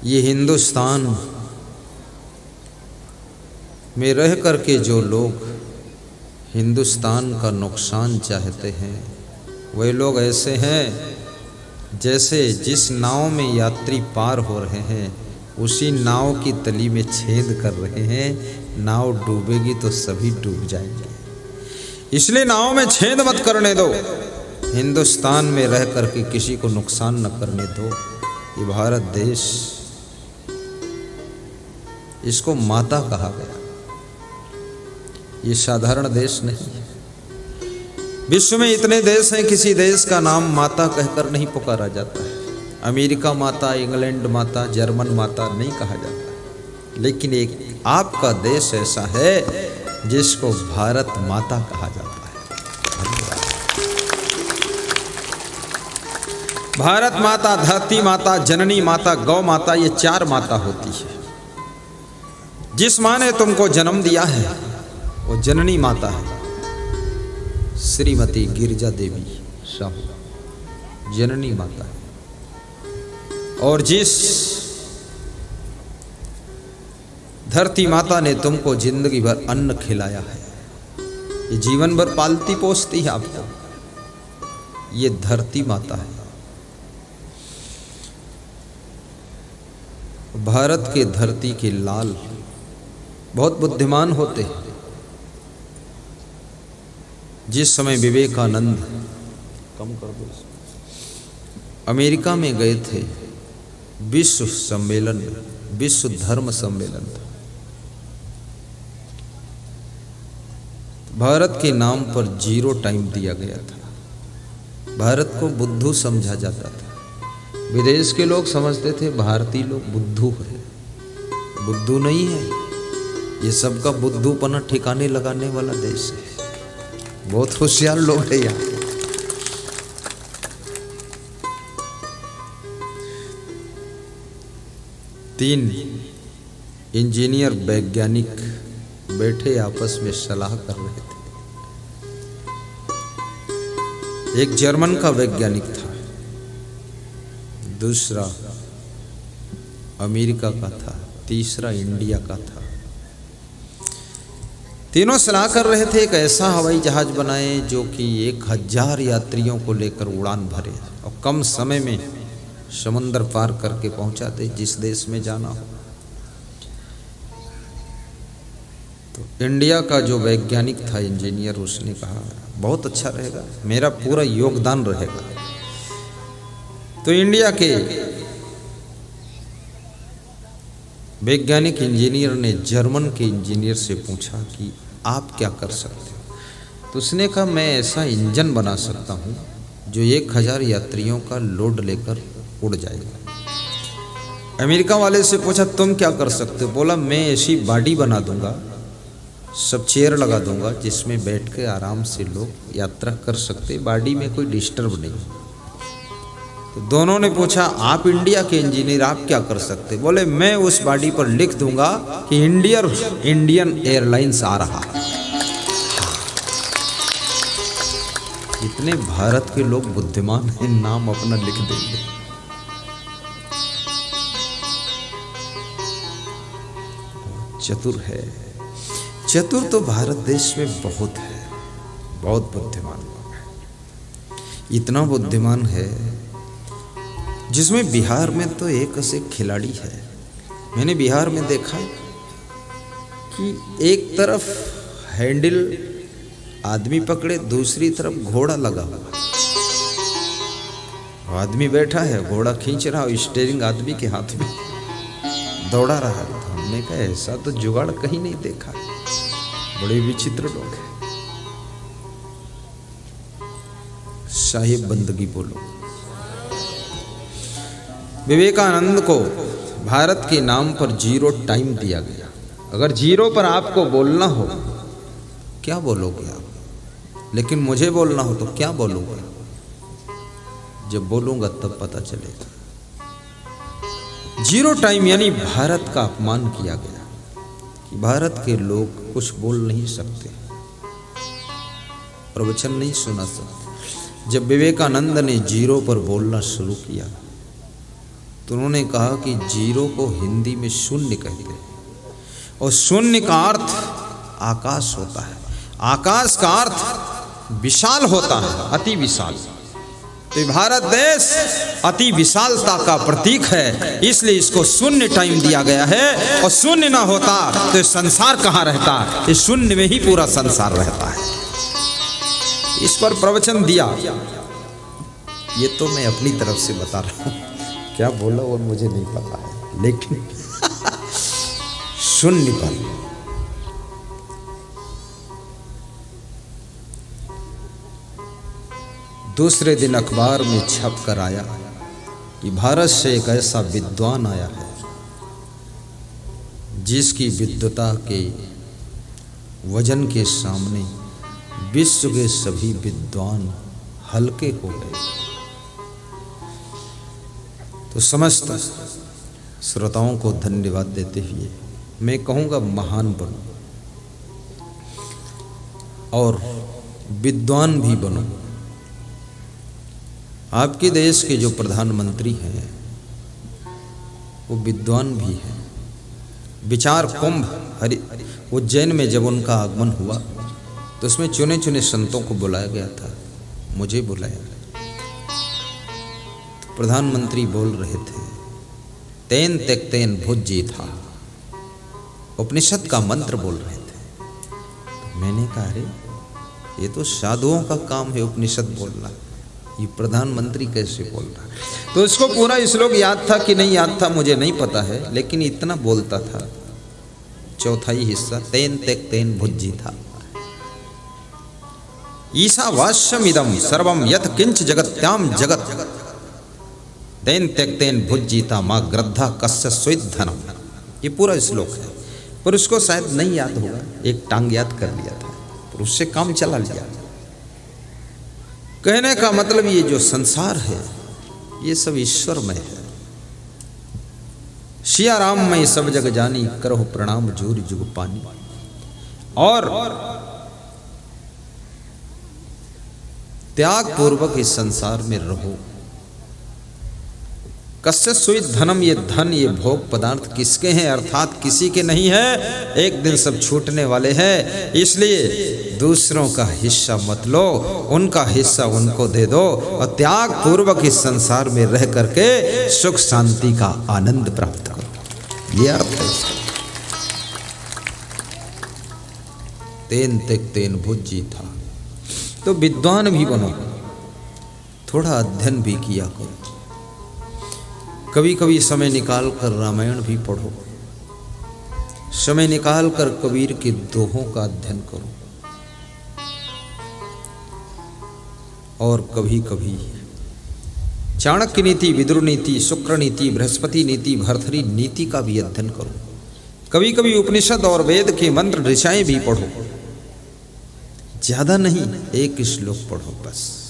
ये हिंदुस्तान में रह कर के जो लोग हिंदुस्तान का नुकसान चाहते हैं, वे लोग ऐसे हैं जैसे जिस नाव में यात्री पार हो रहे हैं उसी नाव की तली में छेद कर रहे हैं। नाव डूबेगी तो सभी डूब जाएंगे, इसलिए नाव में छेद मत करने दो। हिंदुस्तान में रह कर के किसी को नुकसान न करने दो। ये भारत देश, इसको माता कहा गया, ये साधारण देश नहीं है। विश्व में इतने देश हैं, किसी देश का नाम माता कहकर नहीं पुकारा जाता है। अमेरिका माता, इंग्लैंड माता, जर्मन माता नहीं कहा जाता, लेकिन एक आपका देश ऐसा है जिसको भारत माता कहा जाता है। भारत माता, धरती माता, जननी माता, गौ माता, ये 4 माता होती है। जिस माँ ने तुमको जन्म दिया है वो जननी माता है, श्रीमती गिरिजा देवी साहू जननी माता है। और जिस धरती माता ने तुमको जिंदगी भर अन्न खिलाया है, ये जीवन भर पालती पोसती है आपको, ये धरती माता है। भारत के धरती के लाल बहुत बुद्धिमान होते हैं। जिस समय विवेकानंद कम कर दो अमेरिका में गए थे, विश्व सम्मेलन, विश्व धर्म सम्मेलन था, भारत के नाम पर 0 टाइम दिया गया था। भारत को बुद्धू समझा जाता था। विदेश के लोग समझते थे भारतीय लोग बुद्धू है। बुद्धू नहीं है, ये सबका बुद्धूपना ठिकाने लगाने वाला देश है। बहुत होशियार लोग हैं यहाँ। तीन इंजीनियर वैज्ञानिक बैठे आपस में सलाह कर रहे थे। एक जर्मन का वैज्ञानिक था, दूसरा अमेरिका का था, तीसरा इंडिया का था। तीनों सलाह कर रहे थे एक ऐसा हवाई जहाज बनाए जो कि 1000 यात्रियों को लेकर उड़ान भरे और कम समय में समुद्र पार करके पहुंचा दे जिस देश में जाना हो। तो इंडिया का जो वैज्ञानिक था, इंजीनियर, उसने कहा बहुत अच्छा रहेगा, मेरा पूरा योगदान रहेगा। तो इंडिया के वैज्ञानिक इंजीनियर ने जर्मन के इंजीनियर से पूछा कि आप क्या कर सकते हो। तो उसने कहा मैं ऐसा इंजन बना सकता हूँ जो 1000 यात्रियों का लोड लेकर उड़ जाएगा। अमेरिका वाले से पूछा तुम क्या कर सकते हो। बोला मैं ऐसी बॉडी बना दूंगा, सब चेयर लगा दूंगा जिसमें बैठ के आराम से लोग यात्रा कर सकते, बॉडी में कोई डिस्टर्ब नहीं। तो दोनों ने पूछा आप इंडिया के इंजीनियर आप क्या कर सकते। बोले मैं उस बॉडी पर लिख दूंगा कि इंडियन एयरलाइंस आ रहा है। इतने भारत के लोग बुद्धिमान हैं, नाम अपना लिख देंगे। चतुर है, चतुर तो भारत देश में बहुत है, बहुत बुद्धिमान लोग हैं। इतना बुद्धिमान है जिसमें बिहार में तो एक ऐसे खिलाड़ी है, मैंने बिहार में देखा कि एक तरफ हैंडल आदमी पकड़े, दूसरी तरफ घोड़ा लगा हुआ, आदमी बैठा है, घोड़ा खींच रहा है, स्टीयरिंग आदमी के हाथ में, दौड़ा रहा है। तो हमने कहा ऐसा तो जुगाड़ कहीं नहीं देखा, बड़े विचित्र लोग हैं। साहिब बंदगी बोलो। विवेकानंद को भारत के नाम पर 0 टाइम दिया गया। अगर 0 पर आपको बोलना हो क्या बोलोगे आप, लेकिन मुझे बोलना हो तो क्या बोलूँगा। जब बोलूँगा तब पता चलेगा। 0 टाइम यानी भारत का अपमान किया गया कि भारत के लोग कुछ बोल नहीं सकते, प्रवचन नहीं सुना सकते। जब विवेकानंद ने 0 पर बोलना शुरू किया तो उन्होंने कहा कि जीरो को हिंदी में शून्य कहते हैं और शून्य का अर्थ आकाश होता है, आकाश का अर्थ विशाल होता है, अति विशाल। तो भारत देश अति विशालता का प्रतीक है, इसलिए इसको शून्य टाइम दिया गया है। और शून्य ना होता तो संसार कहाँ रहता, इस शून्य में ही पूरा संसार रहता है। इस पर प्रवचन दिया, ये तो मैं अपनी तरफ से बता रहा हूँ, क्या बोला वो मुझे नहीं पता है, लेकिन शून्य पर दूसरे दिन अखबार में छप कर आया कि भारत से एक ऐसा विद्वान आया है जिसकी विद्वता के वजन के सामने विश्व के सभी विद्वान हल्के हो गए। तो समस्त श्रोताओं को धन्यवाद देते हुए मैं कहूँगा, महान बनो और विद्वान भी बनो। आपके देश के जो प्रधानमंत्री हैं वो विद्वान भी हैं। विचार कुंभ उज्जैन में जब उनका आगमन हुआ तो उसमें चुने चुने संतों को बुलाया गया था, मुझे बुलाया। तो प्रधानमंत्री बोल रहे थे, तेन तेक तेन भुज्जी था, उपनिषद का मंत्र बोल रहे थे। तो मैंने कहा, अरे ये तो साधुओं का काम है उपनिषद बोलना, ये प्रधानमंत्री कैसे बोल रहा है। तो इसको पूरा श्लोक याद था कि नहीं याद था मुझे नहीं पता है, लेकिन इतना बोलता था, चौथाई हिस्सा, तेन तेक तेन भुज्जी था, ईशावास्यमिदं सर्वं यत् किंच जगत्याम जगत, तेन तेक तेन भुज्जीता माँ ग्रद्धा कस्य स्वित धनम। ये पूरा श्लोक है, पर उसको शायद नहीं याद होगा, एक टांग याद कर लिया था, पर उससे काम चला लिया। कहने का मतलब ये जो संसार है ये सब ईश्वरमय है। सिया राम मैं सब जग जानी, करहु प्रणाम जूर जुग पानी। और त्याग पूर्वक इस संसार में रहो। कस्य सुई धनम, ये धन ये भोग पदार्थ किसके हैं, अर्थात किसी के नहीं है, एक दिन सब छूटने वाले हैं। इसलिए दूसरों का हिस्सा मत लो, उनका हिस्सा उनको दे दो और त्याग पूर्वक इस संसार में रह करके सुख शांति का आनंद प्राप्त करो। ये अर्थ है इसका। तेन तेक तेन भुज्जी था। तो विद्वान भी बनो, थोड़ा अध्ययन भी किया करो, कभी कभी समय निकाल कर रामायण भी पढ़ो, समय निकाल कर कबीर के दोहों का अध्ययन करो, और कभी कभी चाणक्य नीति, विदुर नीति, शुक्र नीति, बृहस्पति नीति, भर्तृहरि नीति का भी अध्ययन करो। कभी कभी उपनिषद और वेद के मंत्र ऋचाएं भी पढ़ो, ज्यादा नहीं, एक श्लोक पढ़ो बस।